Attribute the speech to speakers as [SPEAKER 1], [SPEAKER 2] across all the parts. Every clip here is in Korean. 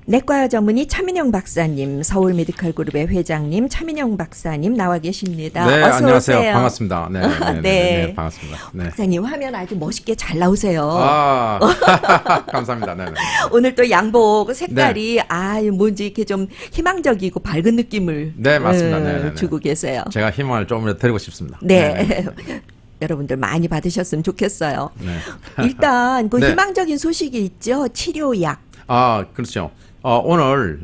[SPEAKER 1] 내과 전문의 차민영 박사님, 서울 메디컬 그룹의 회장님 차민영 박사님 나와 계십니다.
[SPEAKER 2] 네,
[SPEAKER 1] 어서
[SPEAKER 2] 안녕하세요.
[SPEAKER 1] 오세요.
[SPEAKER 2] 반갑습니다. 네,
[SPEAKER 1] 네.
[SPEAKER 2] 네, 반갑습니다. 네.
[SPEAKER 1] 박사님 화면 아주 멋있게 잘 나오세요.
[SPEAKER 2] 아, 감사합니다. 네, 네.
[SPEAKER 1] 오늘 또 양복 색깔이 뭔지 이렇게 좀 희망적이고 밝은 느낌을
[SPEAKER 2] 네, 맞습니다. 네, 네.
[SPEAKER 1] 주고 계세요.
[SPEAKER 2] 제가 희망을 조금 드리고 싶습니다.
[SPEAKER 1] 네. 여러분들 많이 받으셨으면 좋겠어요.
[SPEAKER 2] 네.
[SPEAKER 1] 일단 그
[SPEAKER 2] 네.
[SPEAKER 1] 희망적인 소식이 있죠. 치료약.
[SPEAKER 2] 아, 그렇죠. 오늘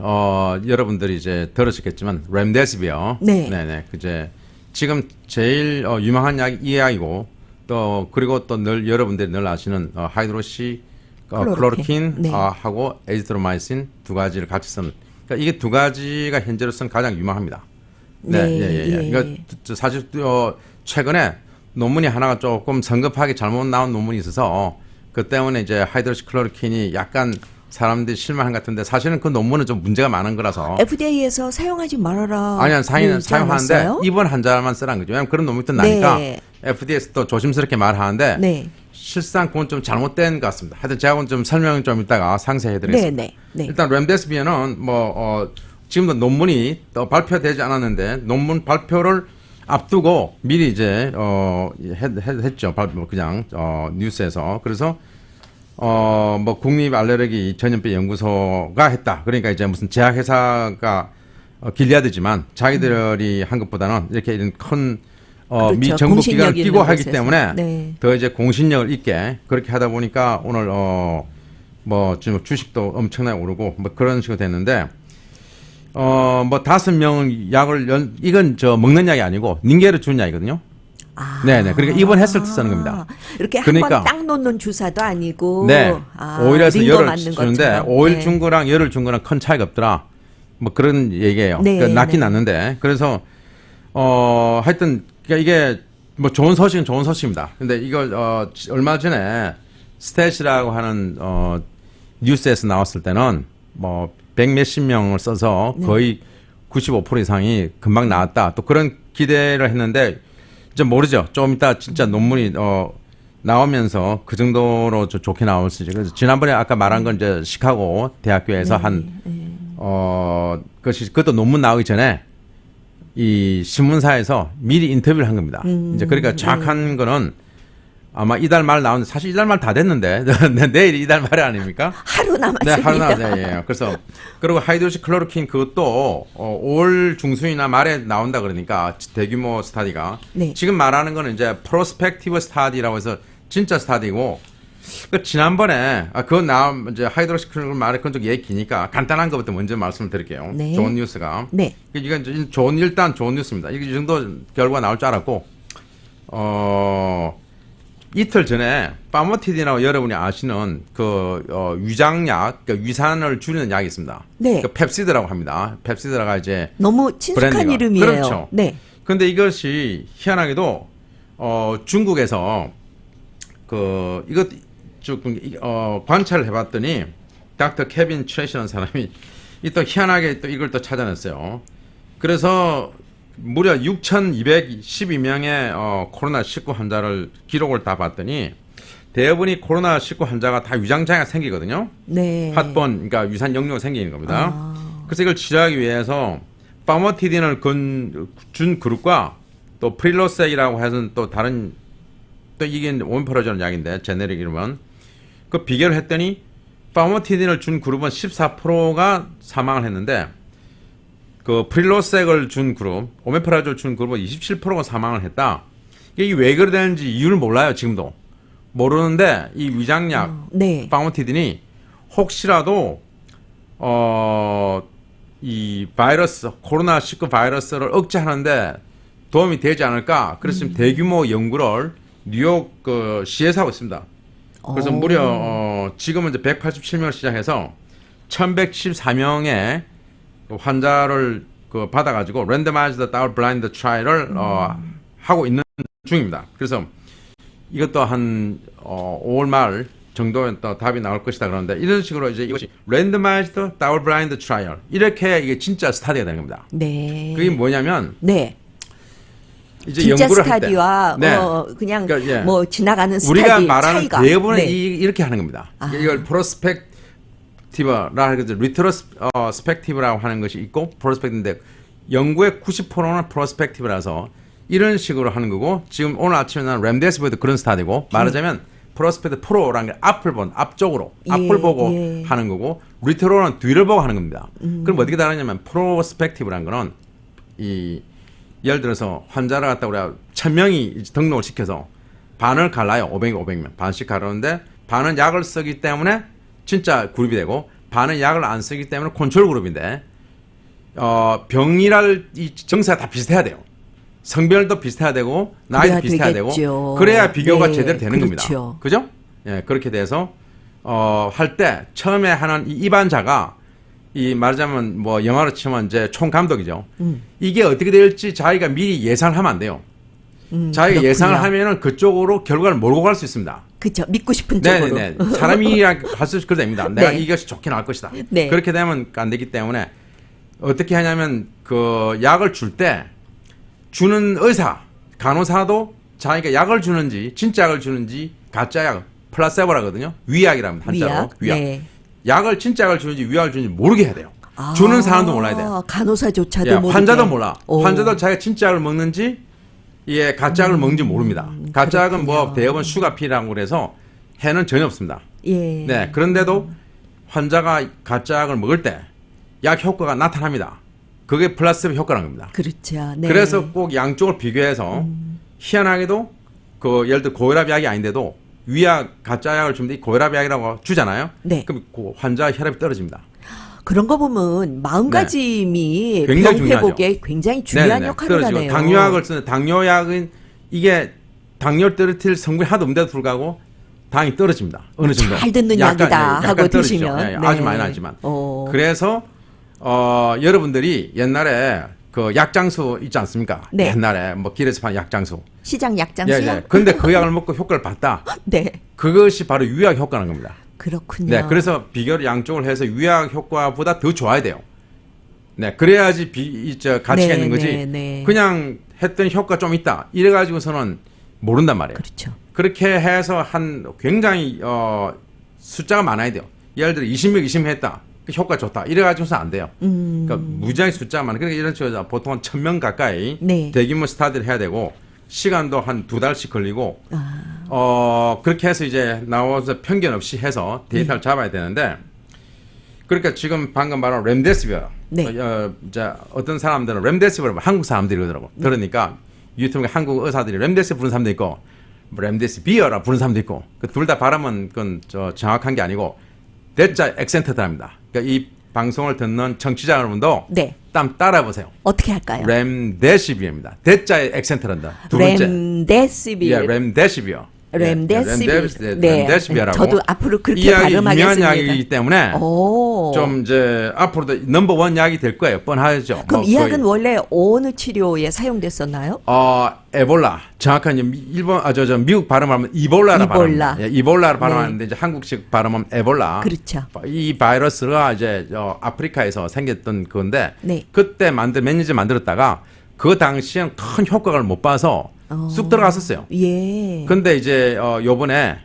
[SPEAKER 2] 여러분들이 이제 들으셨겠지만 렘데시비어.
[SPEAKER 1] 네.
[SPEAKER 2] 네. 이제 지금 제일 유명한 약이 이 약이고 또 그리고 또 늘 여러분들이 늘 아시는 하이드로시 클로로킨
[SPEAKER 1] 네.
[SPEAKER 2] 하고 에지트로마이신 두 가지를 같이 쓰는. 그러니까 이게 두 가지가 현재로서는 가장 유명합니다.
[SPEAKER 1] 네,
[SPEAKER 2] 예. 그러니까 사실 최근에 논문이 하나가 조금 성급하게 잘못 나온 논문이 있어서 그 때문에 이제 하이드로시 클로로킨이 약간 사람들이 실망한 것 같은데 사실은 그 논문은 좀 문제가 많은 거라서
[SPEAKER 1] FDA에서 사용하지 말아라.
[SPEAKER 2] 아니요 사용하는데 입원 환자만 쓰라는 거죠. 왜냐하면 그런 논문이 또 나니까
[SPEAKER 1] 네.
[SPEAKER 2] FDA에서 또 조심스럽게 말하는데
[SPEAKER 1] 네.
[SPEAKER 2] 실상 그건 좀 잘못된 것 같습니다. 하여튼 제가 좀 설명 좀 이따가 상세히 해드리겠습니다.
[SPEAKER 1] 네.
[SPEAKER 2] 일단 렘데시비어는 지금도 논문이 또 발표되지 않았는데 논문 발표를 앞두고 미리 이제 했죠. 그냥 뉴스에서. 그래서 국립 알레르기 전염병 연구소가 했다. 그러니까 이제 무슨 제약회사가 길리아드지만 자기들이 한 것보다는 이렇게 이런 큰
[SPEAKER 1] 그렇죠.
[SPEAKER 2] 미 정부 기관을
[SPEAKER 1] 공신력
[SPEAKER 2] 끼고
[SPEAKER 1] 있는
[SPEAKER 2] 하기
[SPEAKER 1] 곳에서.
[SPEAKER 2] 때문에
[SPEAKER 1] 네.
[SPEAKER 2] 더 이제 공신력을 있게 그렇게 하다 보니까 오늘 지금 주식도 엄청나게 오르고 그런 식으로 됐는데 5명 약을 이건 먹는 약이 아니고 닌게를 주는 약이거든요. 네네. 그러니까 입원했을 때 쓰는 겁니다.
[SPEAKER 1] 이렇게
[SPEAKER 2] 그러니까,
[SPEAKER 1] 한번 딱 놓는 주사도 아니고.
[SPEAKER 2] 네. 5일에서
[SPEAKER 1] 링거
[SPEAKER 2] 열을
[SPEAKER 1] 맞는
[SPEAKER 2] 주는데
[SPEAKER 1] 것처럼.
[SPEAKER 2] 5일
[SPEAKER 1] 네.
[SPEAKER 2] 준 거랑 열을 준 거랑 큰 차이가 없더라. 그런 얘기예요.
[SPEAKER 1] 네,
[SPEAKER 2] 그러니까 낫긴
[SPEAKER 1] 네.
[SPEAKER 2] 낫는데 그래서 하여튼 그러니까 이게 좋은 소식은 좋은 소식입니다. 근데 이걸 얼마 전에 스탯이라고 하는 뉴스에서 나왔을 때는 100몇십 명을 써서 거의 95% 이상이 금방 나왔다. 또 그런 기대를 했는데 이제 모르죠. 좀 이따 진짜 논문이 나오면서 그 정도로 좋게 나올 수 있죠. 그래서 지난번에 아까 말한 건 이제 시카고 대학교에서 그것도 논문 나오기 전에 이 신문사에서 미리 인터뷰를 한 겁니다. 이제 그러니까 정확한 거는 아마 이달 말 나오는데 사실 이달 말 다 됐는데 내일 이달 말이 아닙니까?
[SPEAKER 1] 하루 남았습니다.
[SPEAKER 2] 네, 하루 남았어요. 예. 그래서 그리고 하이드로시 클로로킨 그것도 5월 중순이나 말에 나온다 그러니까 대규모 스타디가
[SPEAKER 1] 네.
[SPEAKER 2] 지금 말하는 거는 이제 프로스펙티브 스타디라고 해서 진짜 스타디고 지난번에 이제 하이드로시 클로로킨 말에 그건 좀 얘기 기니까 간단한 것부터 먼저 말씀을 드릴게요.
[SPEAKER 1] 네.
[SPEAKER 2] 좋은 뉴스가.
[SPEAKER 1] 네.
[SPEAKER 2] 이건 일단 좋은 뉴스입니다. 이 정도 결과 나올 줄 알았고 이틀 전에 파모티딘이라고 여러분이 아시는 위장약, 그러니까 위산을 줄이는 약이 있습니다.
[SPEAKER 1] 네.
[SPEAKER 2] 펩시드라고 합니다. 펩시드라가 이제
[SPEAKER 1] 너무 친숙한
[SPEAKER 2] 브랜드가.
[SPEAKER 1] 이름이에요.
[SPEAKER 2] 그렇죠.
[SPEAKER 1] 네.
[SPEAKER 2] 근데 이것이 희한하게도 중국에서 이것 관찰을 해봤더니 닥터 케빈 트레시라는 사람이 또 희한하게 또 이걸 또 찾아냈어요. 그래서 무려 6,212명의 코로나19 환자를 기록을 다 봤더니 대부분이 코로나19 환자가 다 위장장애가 생기거든요.
[SPEAKER 1] 네.
[SPEAKER 2] 핫본, 그러니까 위산 역류가 생기는 겁니다. 그래서 이걸 치료하기 위해서 파모티딘을 준 그룹과 또 프릴로섹이라고 해서 또 다른 또 이게 오미프라졸 약인데 제네릭 이름은 그 비교를 했더니 파모티딘을 준 그룹은 14%가 사망을 했는데 그 프릴로섹을 준 그룹, 오메프라졸 준 그룹은 27%가 사망을 했다. 이게 왜 그래 되는지 이유를 몰라요. 지금도 모르는데 이 위장약
[SPEAKER 1] 네.
[SPEAKER 2] 파모티딘이 혹시라도 이 바이러스 코로나19 바이러스를 억제하는데 도움이 되지 않을까. 그래서 대규모 연구를 뉴욕 시에서 하고 있습니다. 그래서 무려 지금은 이제 187명을 시작해서 1,114명의 환자를 받아가지고 랜더마이즈드 더블 블라인드 트라이얼을 하고 있는 중입니다. 그래서 이것도 한 5월 말 정도에 또 답이 나올 것이다 그러는데 이런 식으로 이제 이것이 랜더마이즈드 더블 블라인드 트라이얼 이렇게 이게 진짜 스타디가 되는 겁니다.
[SPEAKER 1] 네.
[SPEAKER 2] 그게 뭐냐면
[SPEAKER 1] 네.
[SPEAKER 2] 이제
[SPEAKER 1] 진짜
[SPEAKER 2] 연구를
[SPEAKER 1] 스타디와
[SPEAKER 2] 네.
[SPEAKER 1] 그냥
[SPEAKER 2] 그러니까, 예.
[SPEAKER 1] 지나가는 스타디
[SPEAKER 2] 우리가 말하는
[SPEAKER 1] 차이가.
[SPEAKER 2] 대부분은
[SPEAKER 1] 네.
[SPEAKER 2] 이렇게 하는 겁니다. 이걸 프로스펙티브 리트로스펙티브라고 하는 것이 있고 프로스펙티브인데 연구의 90%는 프로스펙티브라서 이런 식으로 하는 거고 지금 오늘 아침에 난 렘데시비어도 그런 스타일이고 말하자면 프로스펙트 프로라는 게 앞쪽으로 앞을 보고 하는 거고 리트로는 뒤를 보고 하는 겁니다. 그럼 어떻게 다르냐면 프로스펙티브라는 거는 예를 들어서 환자를 갖다 우리가 1000명이 등록을 시켜서 반을 갈라요. 500명 반씩 가르는데 반은 약을 쓰기 때문에 진짜 그룹이 되고 반은 약을 안 쓰기 때문에 컨트롤 그룹인데 병이랄 이 증세가 다 비슷해야 돼요. 성별도 비슷해야 되고 나이도 비슷해야 되고 그래야 비교가 제대로 되는 겁니다. 그죠? 예, 그렇게 돼서 할 때 처음에 하는 이 입안자가 이 말하자면 뭐 영화로 치면 이제 총감독이죠. 이게 어떻게 될지 자기가 미리 예상을 하면 안 돼요. 자기가
[SPEAKER 1] 그렇군요.
[SPEAKER 2] 예상을 하면은 그쪽으로 결과를 몰고 갈 수 있습니다.
[SPEAKER 1] 그렇죠. 믿고 싶은 쪽으로.
[SPEAKER 2] 네네. 사람이 할수 있을 됩니다. 내가
[SPEAKER 1] 네.
[SPEAKER 2] 이것이 좋게 나올 것이다.
[SPEAKER 1] 네.
[SPEAKER 2] 그렇게 되면 안 되기 때문에 어떻게 하냐면 그 약을 줄 때 주는 의사, 간호사도 자기가 약을 주는지 진짜 약을 주는지 가짜 약, 플라세보라거든요. 위약이라면 한자로. 위약.
[SPEAKER 1] 네.
[SPEAKER 2] 약을 진짜 약을 주는지 위약을 주는지 모르게 해야 돼요. 주는 사람도 몰라야 돼요.
[SPEAKER 1] 간호사조차도
[SPEAKER 2] 예,
[SPEAKER 1] 모르게.
[SPEAKER 2] 환자도 몰라.
[SPEAKER 1] 오.
[SPEAKER 2] 환자도 자기가 진짜 약을 먹는지 가짜 약을 먹는지 모릅니다. 가짜 약은 뭐 대부분 슈가피라고 그래서 해는 전혀 없습니다.
[SPEAKER 1] 예.
[SPEAKER 2] 네, 그런데도 환자가 가짜 약을 먹을 때 약 효과가 나타납니다. 그게 플라세보 효과라는 겁니다.
[SPEAKER 1] 그렇죠. 네.
[SPEAKER 2] 그래서 꼭 양쪽을 비교해서 희한하게도 그 예를 들어 고혈압 약이 아닌데도 위약 가짜 약을 주는데 고혈압 약이라고 주잖아요.
[SPEAKER 1] 네.
[SPEAKER 2] 그럼 그 환자 혈압이 떨어집니다.
[SPEAKER 1] 그런 거 보면 마음가짐이
[SPEAKER 2] 굉장히
[SPEAKER 1] 병
[SPEAKER 2] 중요하죠.
[SPEAKER 1] 회복에 굉장히 중요한
[SPEAKER 2] 네네네.
[SPEAKER 1] 역할을
[SPEAKER 2] 떨어지고
[SPEAKER 1] 하네요.
[SPEAKER 2] 당뇨약을 쓰는 당뇨약은 이게 당뇨를 떨어뜨릴 성분이 하나도 없는데도 불구하고 당이 떨어집니다. 어느 정도.
[SPEAKER 1] 잘 듣는
[SPEAKER 2] 약간,
[SPEAKER 1] 약이다
[SPEAKER 2] 약간
[SPEAKER 1] 하고
[SPEAKER 2] 떨어지죠.
[SPEAKER 1] 드시면.
[SPEAKER 2] 예, 아주 많이 나지만.
[SPEAKER 1] 어.
[SPEAKER 2] 그래서 여러분들이 옛날에 그 약장수 있지 않습니까?
[SPEAKER 1] 네.
[SPEAKER 2] 옛날에 뭐 길에서 파는 약장수.
[SPEAKER 1] 시장 약장수요?
[SPEAKER 2] 예. 근데 그 약을 먹고 효과를 봤다.
[SPEAKER 1] 네.
[SPEAKER 2] 그것이 바로 유약 효과라는 겁니다.
[SPEAKER 1] 그렇군요.
[SPEAKER 2] 네, 그래서 비교를 양쪽을 해서 유약 효과보다 더 좋아야 돼요. 네, 그래야지 가치가 있는 거지.
[SPEAKER 1] 네.
[SPEAKER 2] 그냥 했더니 효과 좀 있다. 이래가지고서는 모른단 말이에요.
[SPEAKER 1] 그렇죠.
[SPEAKER 2] 그렇게 해서 한 굉장히 숫자가 많아야 돼요. 예를 들어 20명 했다. 그 효과 좋다. 이래가지고서 안 돼요. 그러니까 무지하게 숫자가 많아. 그러니까 이런 식으로 보통 한 1000명 가까이
[SPEAKER 1] 네.
[SPEAKER 2] 대규모 스타디를 해야 되고 시간도 한 2달씩 걸리고 그렇게 해서 이제 나와서 편견 없이 해서 데이터를 잡아야 되는데 그러니까 지금 방금 말한 렘데시비어
[SPEAKER 1] 네.
[SPEAKER 2] 이제 어떤 사람들은 렘데시비어 한국 사람들이 그러더라고. 그러니까 유튜브에 한국 의사들이 렘데시비어 부르는 사람도 있고 렘데시비어라 부르는 사람도 있고 그 둘 다 발음은 그건 정확한 게 아니고 대자 액센트랍니다. 그러니까 이 방송을 듣는 청취자 여러분도
[SPEAKER 1] 네.
[SPEAKER 2] 따라 보세요.
[SPEAKER 1] 어떻게 할까요?
[SPEAKER 2] 렘데시비어입니다. 대자의 액센트란다. 두 번째.
[SPEAKER 1] 렘데시비어.
[SPEAKER 2] 예, 렘데시비어.
[SPEAKER 1] 렘데시비어.
[SPEAKER 2] 렘데시비어라고.
[SPEAKER 1] 저도 앞으로 그렇게
[SPEAKER 2] 이 약이
[SPEAKER 1] 발음하겠습니다.
[SPEAKER 2] 유명한 약이기 때문에
[SPEAKER 1] 오.
[SPEAKER 2] 좀 이제 앞으로도 넘버원 약이 될 거예요. 뻔하죠.
[SPEAKER 1] 그럼
[SPEAKER 2] 뭐
[SPEAKER 1] 이 약은
[SPEAKER 2] 거의.
[SPEAKER 1] 원래 어느 치료에 사용됐었나요?
[SPEAKER 2] 에볼라. 정확한 미국 발음하면 이볼라라
[SPEAKER 1] 이볼라.
[SPEAKER 2] 발음합니다. 예, 이볼라를 발음하는데 이제 한국식 발음하면 에볼라.
[SPEAKER 1] 그렇죠.
[SPEAKER 2] 이 바이러스가 이제 아프리카에서 생겼던 건데
[SPEAKER 1] 네.
[SPEAKER 2] 그때 몇 년 전에 만들었다가 그 당시엔 큰 효과를 못 봐서 쑥 들어갔었어요.
[SPEAKER 1] 예.
[SPEAKER 2] 근데 이제 요번에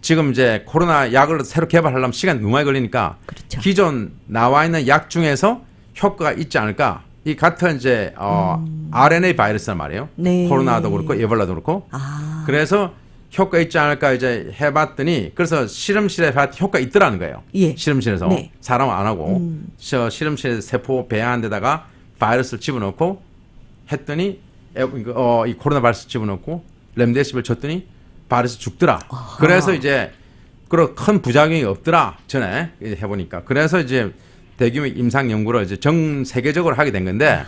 [SPEAKER 2] 지금 이제 코로나 약을 새로 개발하려면 시간이 너무 많이 걸리니까
[SPEAKER 1] 그렇죠.
[SPEAKER 2] 기존 나와 있는 약 중에서 효과가 있지 않을까? 이 같은 이제 RNA 바이러스란 말이에요.
[SPEAKER 1] 네.
[SPEAKER 2] 코로나도 그렇고 에볼라도 그렇고. 그래서 효과 있지 않을까 이제 해봤더니 그래서 실험실에 봤더니 효과 있더라는 거예요.
[SPEAKER 1] 예.
[SPEAKER 2] 실험실에서
[SPEAKER 1] 네.
[SPEAKER 2] 사람 안 하고 실험실에 세포 배양한 데다가 바이러스를 집어넣고 했더니 이 코로나 바이러스 집어넣고 렘데시비를 줬더니 바이러스 죽더라. 그래서 이제 그런 큰 부작용이 없더라 전에 해보니까 그래서 이제 대규모 임상 연구를 이제 전 세계적으로 하게 된 건데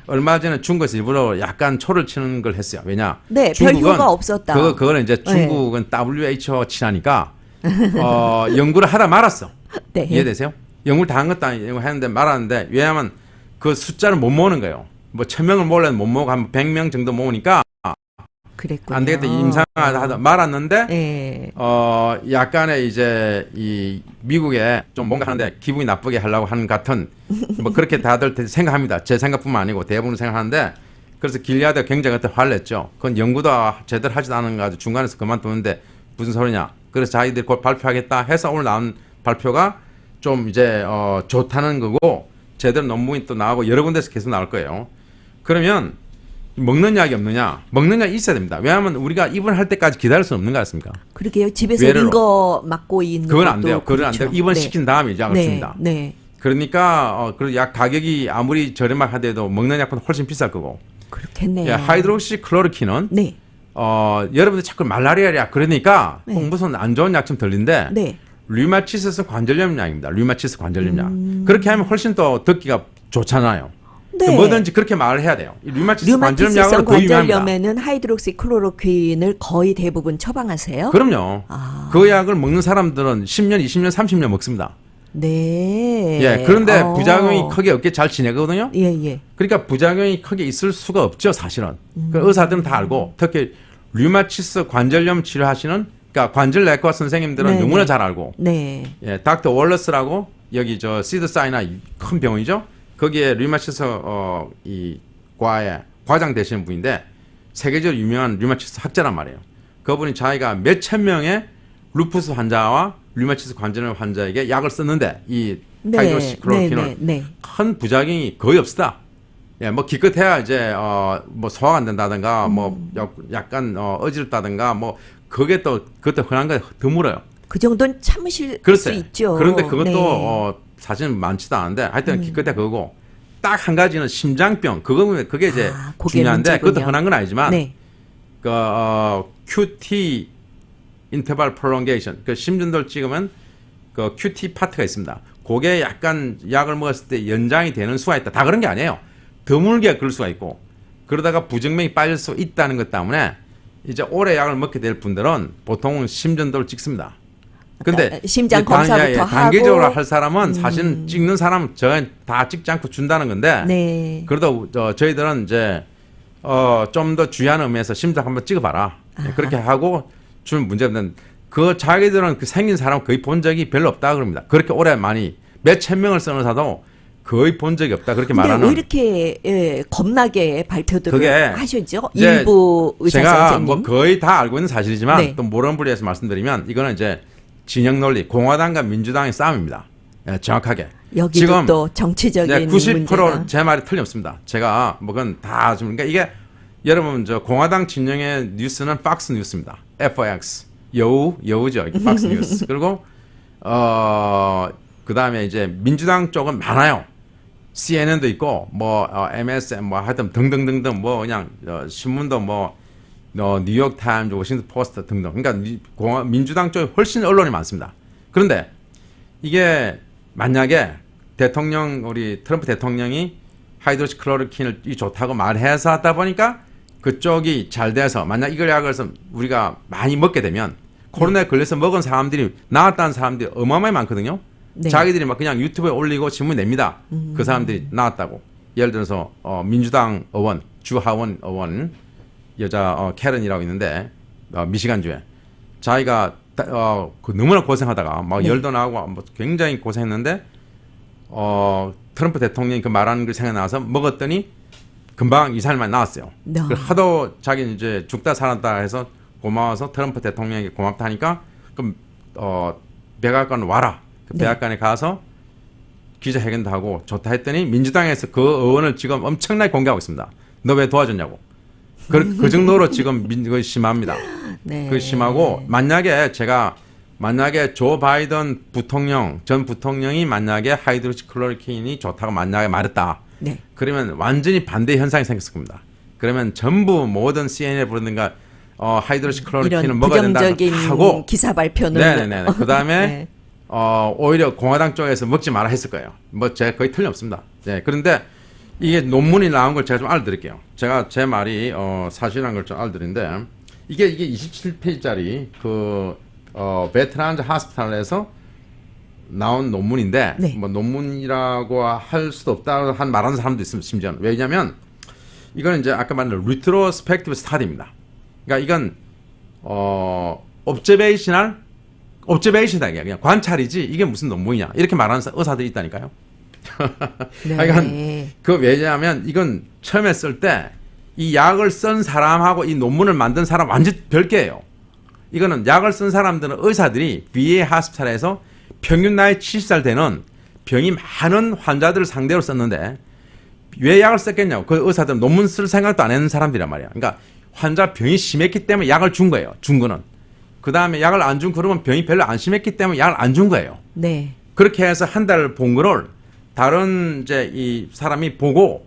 [SPEAKER 2] 얼마 전에 중국에서 일부러 약간 초를 치는 걸 했어요. 왜냐?
[SPEAKER 1] 네, 별 효과 없었다.
[SPEAKER 2] 그거는 이제 중국은 WHO 친하니까 연구를 하다 말았어.
[SPEAKER 1] 네.
[SPEAKER 2] 이해되세요? 연구를 다 한 것도 아니고 했는데 말았는데 왜냐하면 그 숫자를 못 모으는 거예요. 뭐 1000명을 모으려면 못 모으고 한 100명 정도 모으니까
[SPEAKER 1] 그랬군요.
[SPEAKER 2] 안 되겠다 임상하다 말았는데
[SPEAKER 1] 네.
[SPEAKER 2] 약간의 이제 이 미국에 좀 뭔가 하는데 기분이 나쁘게 하려고 하는 같은 뭐 그렇게 다들 생각합니다. 제 생각뿐만 아니고 대부분 생각하는데 그래서 길리아드가 굉장히 그때 화를 냈죠. 그건 연구도 제대로 하지도 않은 거 가지고 중간에서 그만두는데 무슨 소리냐. 그래서 자기들이 곧 발표하겠다 해서 오늘 나온 발표가 좀 이제 좋다는 거고 제대로 논문이 또 나오고 여러 군데서 계속 나올 거예요. 그러면 먹는 약이 없느냐? 먹는 약이 있어야 됩니다. 왜냐하면 우리가 입원할 때까지 기다릴 수는 없는 거 같습니까?
[SPEAKER 1] 그러게요. 집에서
[SPEAKER 2] 외래로.
[SPEAKER 1] 링거 맞고 있는
[SPEAKER 2] 그건
[SPEAKER 1] 것도
[SPEAKER 2] 안 돼요. 그건 안
[SPEAKER 1] 그렇죠.
[SPEAKER 2] 돼요. 입원시킨 다음에 약을
[SPEAKER 1] 네.
[SPEAKER 2] 줍니다.
[SPEAKER 1] 네.
[SPEAKER 2] 그러니까 그 약 가격이 아무리 저렴하더라도 먹는 약보다 훨씬 비쌀 거고.
[SPEAKER 1] 그렇겠네요.
[SPEAKER 2] 예, 하이드록시 클로르킨은
[SPEAKER 1] 네.
[SPEAKER 2] 여러분들 자꾸 말라리아 약 그러니까
[SPEAKER 1] 네.
[SPEAKER 2] 꼭 무슨 안 좋은 약처럼 들린데
[SPEAKER 1] 네.
[SPEAKER 2] 류마티스 관절염 약입니다. 류마티스 관절염 약. 그렇게 하면 훨씬 더 듣기가 좋잖아요.
[SPEAKER 1] 네.
[SPEAKER 2] 뭐든지 그렇게 말을 해야 돼요. 이 류마티스 관절염
[SPEAKER 1] 류마티스성
[SPEAKER 2] 약으로 더 유명합니다.
[SPEAKER 1] 관절염에는 하이드록시클로로퀸을 거의 대부분 처방하세요?
[SPEAKER 2] 그럼요.
[SPEAKER 1] 아.
[SPEAKER 2] 그 약을 먹는 사람들은 10년, 20년, 30년 먹습니다.
[SPEAKER 1] 네.
[SPEAKER 2] 예, 그런데 부작용이 크게 없게 잘 지내거든요.
[SPEAKER 1] 예, 예.
[SPEAKER 2] 그러니까 부작용이 크게 있을 수가 없죠, 사실은. 그 의사들은 다 알고, 특히 류마티스 관절염 치료하시는, 그러니까 관절내과 선생님들은
[SPEAKER 1] 네네.
[SPEAKER 2] 너무나 잘 알고,
[SPEAKER 1] 네.
[SPEAKER 2] 예, 닥터 월러스라고 여기 저 시드사이나 큰 병원이죠. 거기에 류마티스 이 과에 과장 되시는 분인데 세계적으로 유명한 류마티스 학자란 말이에요. 그분이 자기가 몇천 명의 루푸스 환자와 류마티스 관절염 환자에게 약을 썼는데 이
[SPEAKER 1] 네.
[SPEAKER 2] 하이드로시클로로킨을
[SPEAKER 1] 네, 네, 네.
[SPEAKER 2] 큰 부작용이 거의 없다. 예, 뭐 기껏해야 이제 뭐 소화가 안 된다든가 뭐 약간 어지럽다든가 뭐 그게 또 그것도 흔한 거 드물어요.
[SPEAKER 1] 그 정도는 참으실 수
[SPEAKER 2] 글쎄.
[SPEAKER 1] 있죠.
[SPEAKER 2] 그런데 그것도
[SPEAKER 1] 네.
[SPEAKER 2] 사실은 많지도 않은데 하여튼 기껏해 그거고 딱 한 가지는 심장병 그게 이제
[SPEAKER 1] 그게
[SPEAKER 2] 중요한데
[SPEAKER 1] 문제군요.
[SPEAKER 2] 그것도 흔한 건 아니지만
[SPEAKER 1] 네.
[SPEAKER 2] 그 QT 인터벌 프롤롱게이션 그 심전도를 찍으면 그 QT 파트가 있습니다. 그게 약간 약을 먹었을 때 연장이 되는 수가 있다. 다 그런 게 아니에요. 드물게 그럴 수가 있고 그러다가 부정맥이 빠질 수 있다는 것 때문에 이제 오래 약을 먹게 될 분들은 보통은 심전도를 찍습니다. 근데
[SPEAKER 1] 심장
[SPEAKER 2] 이
[SPEAKER 1] 검사부터 하고
[SPEAKER 2] 단계적으로 할 사람은 사실 찍는 사람은 다 찍지 않고 준다는 건데
[SPEAKER 1] 네.
[SPEAKER 2] 그러다 저희들은 이제 좀 더 주의하는 의미에서 심장 한번 찍어봐라 그렇게 하고 주면 문제는 그 자기들은 그 생긴 사람 거의 본 적이 별로 없다 그럽니다. 그렇게 오래 많이 몇천 명을 쓰는 의사도 거의 본 적이 없다 그렇게
[SPEAKER 1] 근데
[SPEAKER 2] 말하는.
[SPEAKER 1] 왜 이렇게 겁나게 발표들을
[SPEAKER 2] 그게
[SPEAKER 1] 하시죠?
[SPEAKER 2] 이제
[SPEAKER 1] 일부 의사
[SPEAKER 2] 제가
[SPEAKER 1] 선생님.
[SPEAKER 2] 뭐 거의 다 알고 있는 사실이지만
[SPEAKER 1] 네.
[SPEAKER 2] 또 모르는 분야에서 말씀드리면 이거는 이제 진영 논리 공화당과 민주당의 싸움입니다. 예, 정확하게.
[SPEAKER 1] 여기도
[SPEAKER 2] 지금
[SPEAKER 1] 또 정치적인
[SPEAKER 2] 90% 제 말이 틀림없습니다. 제가 뭐 그건 다 좀 그러니까 이게 여러분 저 공화당 진영의 뉴스는 팍스 뉴스입니다. FX 여우죠. 팍스 뉴스. 그리고 그다음에 이제 민주당 쪽은 많아요. CNN도 있고 뭐 MSN 뭐 하여튼 등등등등 뭐 그냥 신문도 뭐 뉴욕 타임즈, 워싱턴 포스트 등등. 그러니까 민주당 쪽에 훨씬 언론이 많습니다. 그런데 이게 만약에 우리 트럼프 대통령이 하이드로시클로로킨을 좋다고 말해서 하다 보니까 그쪽이 잘 돼서 만약 이걸 약을 해서 우리가 많이 먹게 되면 코로나에 걸려서 먹은 사람들이 나았다는 사람들이 어마어마하게 많거든요.
[SPEAKER 1] 네.
[SPEAKER 2] 자기들이 막 그냥 유튜브에 올리고 신문 냅니다. 그 사람들이 나왔다고. 예를 들어서 민주당 의원, 주하원 의원 여자 캐런이라고 있는데 미시간주에 자기가 그 너무나 고생하다가 막
[SPEAKER 1] 네.
[SPEAKER 2] 열도 나고 뭐 굉장히 고생했는데 트럼프 대통령이 그 말하는 걸 생각나서 먹었더니 금방 2~3일 만에 나왔어요.
[SPEAKER 1] 네.
[SPEAKER 2] 하도 자기는 이제 죽다 살았다 해서 고마워서 트럼프 대통령에게 고맙다 하니까 그럼 백악관 와라. 그
[SPEAKER 1] 네.
[SPEAKER 2] 백악관에 가서 기자회견도 하고 좋다 했더니 민주당에서 그 의원을 지금 엄청나게 공개하고 있습니다. 너 왜 도와줬냐고. 그 정도로 지금 심합니다.
[SPEAKER 1] 네.
[SPEAKER 2] 그 심하고 만약에 조 바이든 전 부통령이 만약에 하이드로시클로로킨이 좋다고 만약에 말했다.
[SPEAKER 1] 네.
[SPEAKER 2] 그러면 완전히 반대 현상이 생겼을 겁니다. 그러면 전부 모든 CNN에 부르든가 하이드로시클로로킨을
[SPEAKER 1] 이런
[SPEAKER 2] 먹어야 된다
[SPEAKER 1] 부정적인
[SPEAKER 2] 하고
[SPEAKER 1] 기사 발표는
[SPEAKER 2] 네네네. 그다음에
[SPEAKER 1] 네.
[SPEAKER 2] 오히려 공화당 쪽에서 먹지 마라 했을 거예요. 뭐 제가 거의 틀림없습니다. 네. 그런데 이게 논문이 나온 걸 제가 좀 알려드릴게요. 제가 제 말이 사실한 걸 좀 알려드리는데 이게 27페이지짜리 그 베트란즈 하스피탈에서 나온 논문인데
[SPEAKER 1] 네.
[SPEAKER 2] 뭐 논문이라고 할 수도 없다 한 말하는 사람도 있습니다. 심지어는 왜냐하면 이건 이제 아까 말한 리트로스펙티브 스타디입니다. 그러니까 이건 옵저베이션이다 그냥 관찰이지 이게 무슨 논문이냐 이렇게 말하는 의사들이 있다니까요.
[SPEAKER 1] 네.
[SPEAKER 2] 그러니까 왜냐하면 이건 처음에 쓸 때 이 약을 쓴 사람하고 이 논문을 만든 사람 완전 별개예요. 이거는 약을 쓴 사람들은 의사들이 VA 하스피탈에서 평균 나이 70살 되는 병이 많은 환자들을 상대로 썼는데 왜 약을 썼겠냐고. 그 의사들은 논문 쓸 생각도 안 했는 사람들이란 말이야. 그러니까 환자 병이 심했기 때문에 약을 준 거예요. 준 거는. 그 다음에 약을 안 준 그러면 병이 별로 안 심했기 때문에 약을 안 준 거예요.
[SPEAKER 1] 네.
[SPEAKER 2] 그렇게 해서 한 달을 본 거를 다른 이제 이 사람이 보고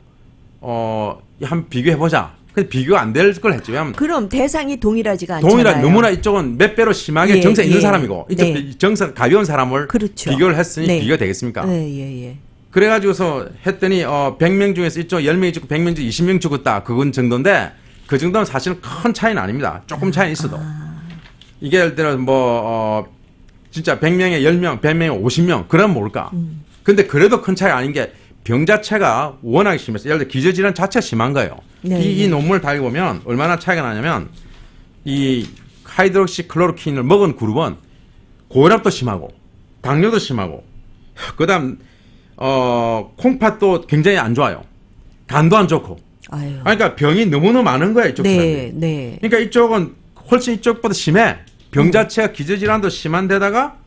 [SPEAKER 2] 한번 비교해 보자. 근데 비교가 안 될 걸 했죠. 왜냐하면
[SPEAKER 1] 그럼 대상이 동일하지가 않잖아요.
[SPEAKER 2] 동일한 너무나 이쪽은 몇 배로 심하게
[SPEAKER 1] 예,
[SPEAKER 2] 정세 있는
[SPEAKER 1] 예.
[SPEAKER 2] 사람이고 이쪽
[SPEAKER 1] 네.
[SPEAKER 2] 정세 가벼운 사람을
[SPEAKER 1] 그렇죠.
[SPEAKER 2] 비교를 했으니
[SPEAKER 1] 네.
[SPEAKER 2] 비교가 되겠습니까?
[SPEAKER 1] 예.
[SPEAKER 2] 그래가지고서 했더니 100명 중에서 이쪽 10명이 죽고 100명 중 20명 죽었다. 그건 정도인데 그 정도는 사실은 큰 차이는 아닙니다. 조금 차이는 있어도. 이게 예를 들어 진짜 100명에 10명, 100명에 50명 그러면 모를까. 근데 그래도 큰 차이 아닌 게 병 자체가 워낙에 심했어요. 예를 들어 기저질환 자체가 심한 거예요.
[SPEAKER 1] 네.
[SPEAKER 2] 이 논문을 다 읽어보면 얼마나 차이가 나냐면 이 하이드록시클로로킨을 먹은 그룹은 고혈압도 심하고 당뇨도 심하고 그다음 콩팥도 굉장히 안 좋아요. 간도 안 좋고.
[SPEAKER 1] 아유.
[SPEAKER 2] 그러니까 병이 너무너무 많은 거예요. 이쪽 사람들이.
[SPEAKER 1] 네.
[SPEAKER 2] 그러니까 이쪽은 훨씬 이쪽보다 심해. 병 자체가 기저질환도 심한 데다가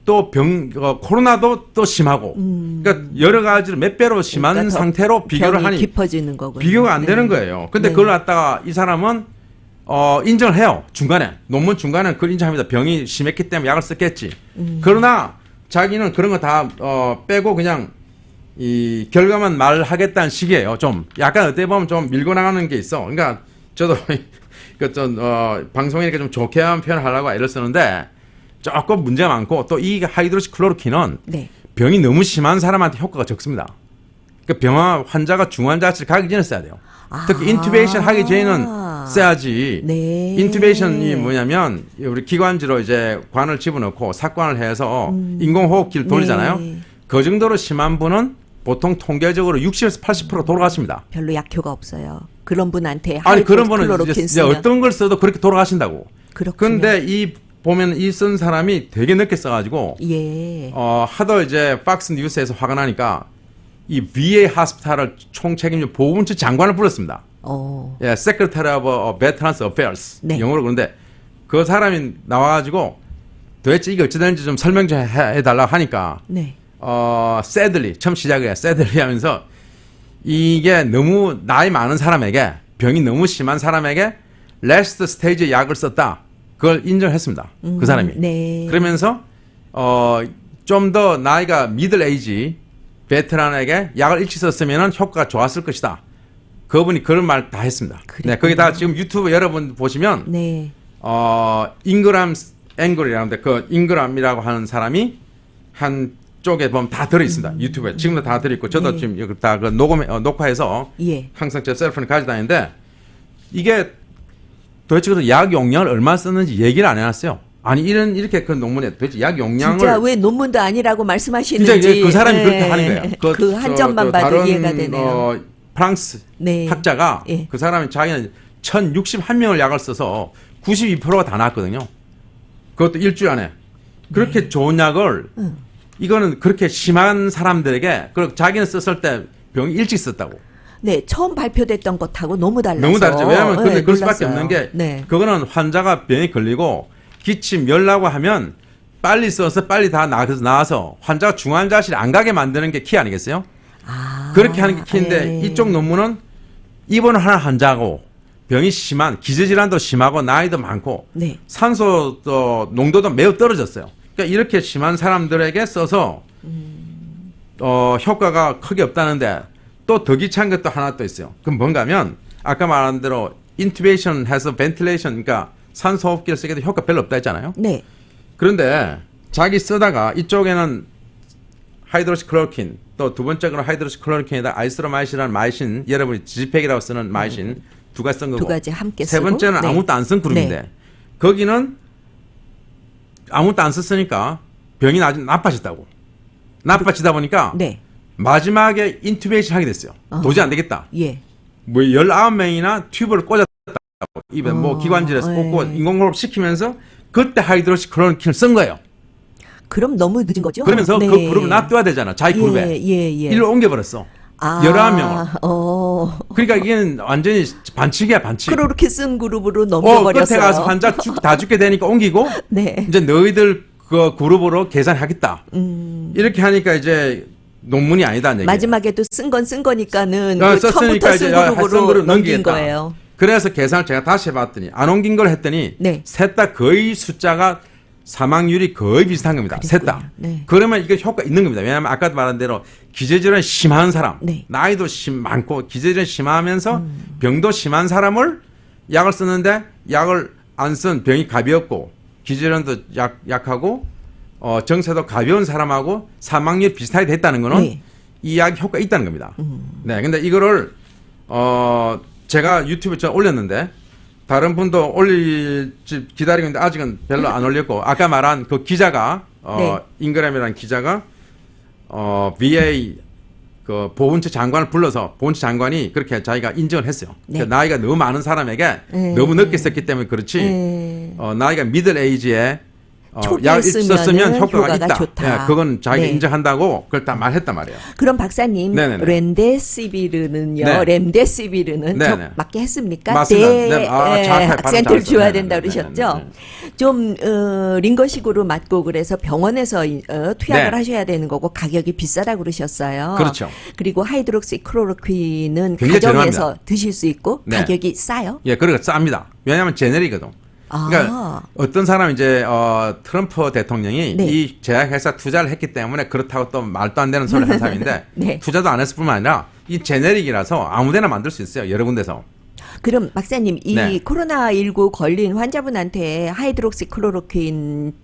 [SPEAKER 2] 또 코로나도 또 심하고. 그러니까 여러 가지로 몇 배로 심한
[SPEAKER 1] 그러니까
[SPEAKER 2] 상태로 비교를 하니
[SPEAKER 1] 깊어지는 거군요.
[SPEAKER 2] 비교가 안
[SPEAKER 1] 네.
[SPEAKER 2] 되는 거예요. 근데
[SPEAKER 1] 네.
[SPEAKER 2] 그걸 갖다가 이 사람은 인정을 해요. 중간에. 논문 중간에 그걸 인정합니다. 병이 심했기 때문에 약을 썼겠지. 그러나 자기는 그런 거 다 빼고 그냥 이 결과만 말하겠다는 식이에요. 좀 약간 어떻게 보면 좀 밀고 나가는 게 있어. 그러니까 저도 그좀 방송이니까 좀 좋게 한 표현을 하려고 애를 쓰는데 조금 문제가 많고 또 이 하이드로시클로로킨은
[SPEAKER 1] 네.
[SPEAKER 2] 병이 너무 심한 사람한테 효과가 적습니다. 그러니까 병화 환자가 중환자실 가기 전에 써야 돼요. 특히 인투베이션 하기 전에는 써야지.
[SPEAKER 1] 네.
[SPEAKER 2] 인투베이션이 뭐냐면 우리 기관지로 이제 관을 집어넣고 삭관을 해서 인공호흡기를 돌리잖아요.
[SPEAKER 1] 네.
[SPEAKER 2] 그 정도로 심한 분은 보통 통계적으로 60에서 80% 돌아가십니다.
[SPEAKER 1] 별로 약효가 없어요. 그런 분한테
[SPEAKER 2] 아니 그런 분은
[SPEAKER 1] 하이드로클로로킨
[SPEAKER 2] 이제
[SPEAKER 1] 쓰면
[SPEAKER 2] 어떤 걸 써도 그렇게 돌아가신다고.
[SPEAKER 1] 그렇군요.
[SPEAKER 2] 근데 이 보면 이 쓴 사람이 되게 늦게 써가지고
[SPEAKER 1] 예.
[SPEAKER 2] 하도 이제 박스 뉴스에서 화가 나니까 이 VA 하스피탈을 총책임져 보훈처 장관을 불렀습니다. 예, Secretary of Veterans Affairs
[SPEAKER 1] 네.
[SPEAKER 2] 영어로 그런데 그 사람이 나와가지고 도대체 이게 어찌 되는지 좀 설명 좀 해달라고 하니까
[SPEAKER 1] 네.
[SPEAKER 2] sadly 처음 시작이에요. sadly 하면서 이게 너무 나이 많은 사람에게 병이 너무 심한 사람에게 last stage 약을 썼다. 그걸 인정했습니다. 그 사람이.
[SPEAKER 1] 네.
[SPEAKER 2] 그러면서 좀 더 나이가 미들 에이지 베테랑에게 약을 일찍 썼으면 효과가 좋았을 것이다. 그분이 그런 말 다 했습니다. 네, 거기다 지금 유튜브 여러분 보시면
[SPEAKER 1] 네.
[SPEAKER 2] 잉그람 앵글이라는데 그 잉그람이라고 하는 사람이 한 쪽에 보면 다 들어 있습니다. 유튜브에 지금도 다 들어 있고 저도
[SPEAKER 1] 네.
[SPEAKER 2] 지금 여기 다 그 녹화해서
[SPEAKER 1] 예.
[SPEAKER 2] 항상 제 셀폰을 가지고 다니는데 이게 도대체 그래서 약 용량을 얼마 썼는지 얘기를 안 해놨어요. 아니 이렇게 그 논문에 도대체 약 용량을
[SPEAKER 1] 진짜 왜 논문도 아니라고 말씀하시는지
[SPEAKER 2] 진짜 그 사람이 그렇게 하는 거예요.
[SPEAKER 1] 그 한 점만 봐도
[SPEAKER 2] 다른,
[SPEAKER 1] 이해가 되네요.
[SPEAKER 2] 프랑스
[SPEAKER 1] 네.
[SPEAKER 2] 학자가
[SPEAKER 1] 예.
[SPEAKER 2] 그 사람이 자기는 1061명을 약을 써서 92%가 다 나왔거든요. 그것도 일주일 안에. 그렇게
[SPEAKER 1] 네.
[SPEAKER 2] 좋은 약을 이거는 그렇게 심한 사람들에게 그리고 자기는 썼을 때 병이 일찍 썼다고.
[SPEAKER 1] 네, 처음 발표됐던 것하고 너무 달라서.
[SPEAKER 2] 너무 다르죠. 왜냐하면 근데
[SPEAKER 1] 네,
[SPEAKER 2] 그럴 수밖에
[SPEAKER 1] 몰랐어요.
[SPEAKER 2] 없는 게
[SPEAKER 1] 네.
[SPEAKER 2] 그거는 환자가 병에 걸리고 기침 열나고 하면 빨리 써서 빨리 다 나와서 환자가 중환자실 안 가게 만드는 게 키 아니겠어요? 그렇게 하는 게 키인데
[SPEAKER 1] 예.
[SPEAKER 2] 이쪽 논문은 입원을 하는 환자고 병이 심한 기저질환도 심하고 나이도 많고
[SPEAKER 1] 네.
[SPEAKER 2] 산소 농도도 매우 떨어졌어요. 그러니까 이렇게 심한 사람들에게 써서 효과가 크게 없다는데 또 더 귀찮은 것도 하나 또 있어요. 그럼 뭔가 하면 아까 말한 대로 인투베이션 해서 벤틸레이션 그러니까 산소호흡기를 쓰게 해도 효과 별로 없다 했잖아요.
[SPEAKER 1] 네.
[SPEAKER 2] 그런데 자기 쓰다가 이쪽에는 하이드로시클로로킨 또 두 번째로 하이드로시클로로킨에다 아이스로마이신이라는 마이신 여러분이 지지팩이라고 쓰는 마이신 두 가지 쓴 거고
[SPEAKER 1] 두 가지 함께
[SPEAKER 2] 세
[SPEAKER 1] 쓰고.
[SPEAKER 2] 번째는
[SPEAKER 1] 네.
[SPEAKER 2] 아무것도 안 쓴 그룹인데
[SPEAKER 1] 네.
[SPEAKER 2] 거기는 아무것도 안 썼으니까 병이 아주 나빠졌다고. 나빠지다 보니까
[SPEAKER 1] 네.
[SPEAKER 2] 마지막에 인투베이션 하게 됐어요. 도저히 안 되겠다.
[SPEAKER 1] 예.
[SPEAKER 2] 뭐 19명이나 튜브를 꽂았다고 입에 뭐 기관지에서 꽂고
[SPEAKER 1] 예.
[SPEAKER 2] 인공호흡 시키면서 그때 하이드로시클로로킨을 쓴 거예요.
[SPEAKER 1] 그럼 너무 늦은 거죠?
[SPEAKER 2] 그러면서
[SPEAKER 1] 네.
[SPEAKER 2] 그 그룹을 놔둬야 되잖아. 자기 그룹에.
[SPEAKER 1] 예.
[SPEAKER 2] 일로 옮겨버렸어. 11명을. 그러니까 이게 완전히 반칙이야, 반칙.
[SPEAKER 1] 그렇게 쓴 그룹으로 넘겨버렸어요.
[SPEAKER 2] 끝에 가서 환자 다 죽게 되니까 옮기고
[SPEAKER 1] 네.
[SPEAKER 2] 이제 너희들 그 그룹으로 계산하겠다. 이렇게 하니까 이제 논문이 아니다는 얘기예요.
[SPEAKER 1] 마지막에도 쓴 건 쓴 거니까는 그
[SPEAKER 2] 썼으니까
[SPEAKER 1] 처음부터
[SPEAKER 2] 이제
[SPEAKER 1] 쓴 그룹으로 넘긴
[SPEAKER 2] 넘기겠다.
[SPEAKER 1] 거예요.
[SPEAKER 2] 그래서 계산을 제가 다시 해봤더니 안 옮긴 걸 했더니
[SPEAKER 1] 네.
[SPEAKER 2] 셋 다 거의 숫자가 사망률이 거의 비슷한 겁니다. 셋 다.
[SPEAKER 1] 네.
[SPEAKER 2] 그러면 이게 효과 있는 겁니다. 왜냐하면 아까도 말한 대로 기저질환 심한 사람,
[SPEAKER 1] 네.
[SPEAKER 2] 나이도 많고 기저질환 심하면서 병도 심한 사람을 약을 쓰는데 약을 안 쓴 병이 가벼웠고 기저질환도 약하고 정세도 가벼운 사람하고 사망률 비슷하게 됐다는 거는
[SPEAKER 1] 네.
[SPEAKER 2] 이 약이 효과 있다는 겁니다. 네, 근데 이거를 제가 유튜브에 좀 올렸는데 다른 분도 올릴지 기다리고 있는데 아직은 별로 안 올렸고 아까 말한 그 기자가
[SPEAKER 1] 네.
[SPEAKER 2] 잉그램이라는 기자가 VA 그 보훈처 장관을 불러서 보훈처 장관이 그렇게 자기가 인정을 했어요.
[SPEAKER 1] 네.
[SPEAKER 2] 그러니까 나이가 너무 많은 사람에게
[SPEAKER 1] 네.
[SPEAKER 2] 너무 늦게 썼기 때문에 그렇지 나이가 미들 에이지에
[SPEAKER 1] 초기에
[SPEAKER 2] 약을
[SPEAKER 1] 쓰면은
[SPEAKER 2] 썼으면 효과가 있다.
[SPEAKER 1] 좋다.
[SPEAKER 2] 예, 그건 자기가
[SPEAKER 1] 네.
[SPEAKER 2] 인정한다고 그걸 다 말했단 말이에요.
[SPEAKER 1] 그럼 박사님
[SPEAKER 2] 네네네.
[SPEAKER 1] 렘데시비르는요.
[SPEAKER 2] 네.
[SPEAKER 1] 렘데시비르는
[SPEAKER 2] 네네.
[SPEAKER 1] 저 맞게 했습니까?
[SPEAKER 2] 맞습니다.
[SPEAKER 1] 네,
[SPEAKER 2] 네. 정확하게 발음
[SPEAKER 1] 악센트를
[SPEAKER 2] 잘했어요.
[SPEAKER 1] 줘야
[SPEAKER 2] 네네네.
[SPEAKER 1] 된다 그러셨죠.
[SPEAKER 2] 네네네.
[SPEAKER 1] 좀 링거식으로 맞고 그래서 병원에서 투약을
[SPEAKER 2] 네.
[SPEAKER 1] 하셔야 되는 거고 가격이 비싸다고 그러셨어요.
[SPEAKER 2] 그렇죠.
[SPEAKER 1] 그리고 하이드록시클로로퀴는
[SPEAKER 2] 굉장히
[SPEAKER 1] 가정에서
[SPEAKER 2] 저렴합니다.
[SPEAKER 1] 드실 수 있고
[SPEAKER 2] 네.
[SPEAKER 1] 가격이 싸요?
[SPEAKER 2] 예, 그리고 쌉니다. 왜냐하면 제네리거든. 그러니까 어떤 사람 이제 트럼프 대통령이
[SPEAKER 1] 네.
[SPEAKER 2] 이 제약회사 투자를 했기 때문에 그렇다고 또 말도 안 되는 소리를 한 사람인데
[SPEAKER 1] 네.
[SPEAKER 2] 투자도 안 했을 뿐만 아니라 이 제네릭이라서 아무데나 만들 수 있어요. 여러 군데서.
[SPEAKER 1] 그럼 박사님 이
[SPEAKER 2] 네.
[SPEAKER 1] 코로나19 걸린 환자분한테 하이드록시클로로퀸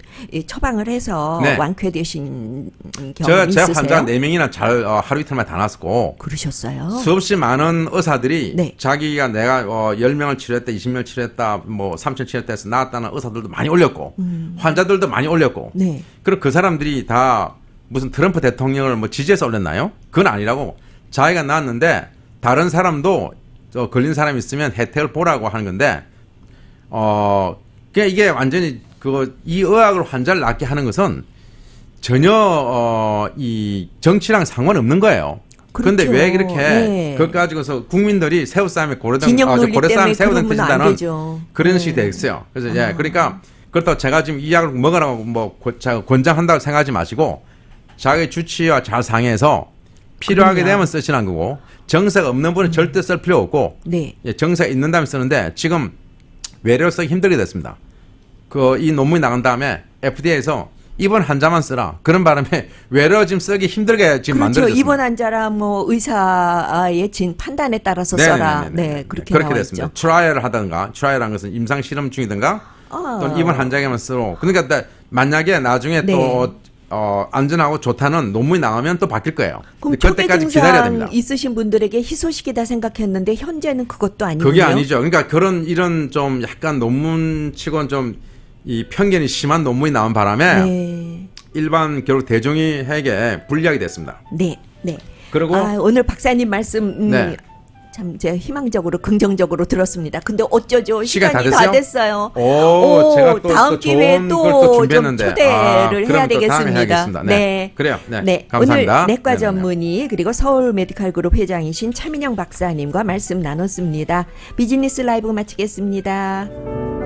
[SPEAKER 1] 처방을 해서
[SPEAKER 2] 네.
[SPEAKER 1] 완쾌되신 경험
[SPEAKER 2] 제
[SPEAKER 1] 있으세요?
[SPEAKER 2] 환자 4명이나 잘 하루 이틀만 다 나왔고
[SPEAKER 1] 그러셨어요?
[SPEAKER 2] 수없이 많은 의사들이
[SPEAKER 1] 네.
[SPEAKER 2] 자기가 내가 10명을 치료했다, 20명을 치료했다, 뭐 3천 치료했다 해서 나왔다는 의사들도 많이 올렸고 환자들도 많이 올렸고
[SPEAKER 1] 네.
[SPEAKER 2] 그리고 그 사람들이 다 무슨 트럼프 대통령을 뭐 지지해서 올렸나요? 그건 아니라고 자기가 나왔는데 다른 사람도 걸린 사람이 있으면 혜택을 보라고 하는 건데 그냥 이게 완전히 이 의학을 환자를 낫게 하는 것은 전혀 이 정치랑 상관없는 거예요. 그런데
[SPEAKER 1] 그렇죠.
[SPEAKER 2] 왜 그렇게
[SPEAKER 1] 네.
[SPEAKER 2] 그걸 가지고서 국민들이 새우쌈에
[SPEAKER 1] 진영 논리
[SPEAKER 2] 고래쌈에
[SPEAKER 1] 때문에
[SPEAKER 2] 새우등
[SPEAKER 1] 그러면 안
[SPEAKER 2] 드신다는
[SPEAKER 1] 되죠.
[SPEAKER 2] 그런
[SPEAKER 1] 네.
[SPEAKER 2] 식이 됐어요. 그래서 그러니까 그렇다고 제가 지금 이 약을 먹으라고 뭐 권장한다고 생각하지 마시고 자기 주치의와 잘 상의해서 필요하게
[SPEAKER 1] 그럼요.
[SPEAKER 2] 되면 쓰시는 거고 정세가 없는 분은 절대 쓸 필요 없고
[SPEAKER 1] 네.
[SPEAKER 2] 예, 정세가 있는 다음에 쓰는데 지금 외래로 쓰기 힘들게 됐습니다. 이 논문이 나간 다음에 FDA에서 입원 환자만 쓰라. 그런 바람에 외래로 지금 쓰기 힘들게 지금
[SPEAKER 1] 그렇죠.
[SPEAKER 2] 만들어졌습니다.
[SPEAKER 1] 입원 환자라 뭐 의사의 진 판단에 따라서 써라. 네, 그렇게 나와
[SPEAKER 2] 됐습니다.
[SPEAKER 1] 있죠.
[SPEAKER 2] 트라이얼을 하든가 트라이얼한 것은 임상 실험 중이든가 또는 입원 환자에게만 쓰고 그러니까 만약에 나중에
[SPEAKER 1] 네.
[SPEAKER 2] 또 안전하고 좋다는 논문이 나오면 또 바뀔 거예요.
[SPEAKER 1] 그럼
[SPEAKER 2] 근데 그때까지 기다려야 됩니다.
[SPEAKER 1] 초기 증상 있으신 분들에게 희소식이다 생각했는데 현재는 그것도 아니군요.
[SPEAKER 2] 그게 아니죠. 그러니까 이런 좀 약간 논문치고는 좀 이 편견이 심한 논문이 나온 바람에
[SPEAKER 1] 네.
[SPEAKER 2] 일반 결국 대중에게 불리하게 됐습니다.
[SPEAKER 1] 네. 네.
[SPEAKER 2] 그리고
[SPEAKER 1] 오늘 박사님 말씀
[SPEAKER 2] 네.
[SPEAKER 1] 참 제가 희망적으로 긍정적으로 들었습니다. 근데 어쩌죠?
[SPEAKER 2] 시간
[SPEAKER 1] 시간이
[SPEAKER 2] 다
[SPEAKER 1] 다 됐어요.
[SPEAKER 2] 제가 또
[SPEAKER 1] 다음 기회에
[SPEAKER 2] 좋은 걸 또
[SPEAKER 1] 또 좀
[SPEAKER 2] 준비했는데.
[SPEAKER 1] 초대를
[SPEAKER 2] 그럼
[SPEAKER 1] 해야
[SPEAKER 2] 또 다음에
[SPEAKER 1] 되겠습니다.
[SPEAKER 2] 해야겠습니다. 네. 그래요. 네.
[SPEAKER 1] 네.
[SPEAKER 2] 감사합니다.
[SPEAKER 1] 오늘 내과
[SPEAKER 2] 네네네.
[SPEAKER 1] 전문의 그리고 서울 메디칼 그룹 회장이신 차민영 박사님과 말씀 나눴습니다. 비즈니스 라이브 마치겠습니다.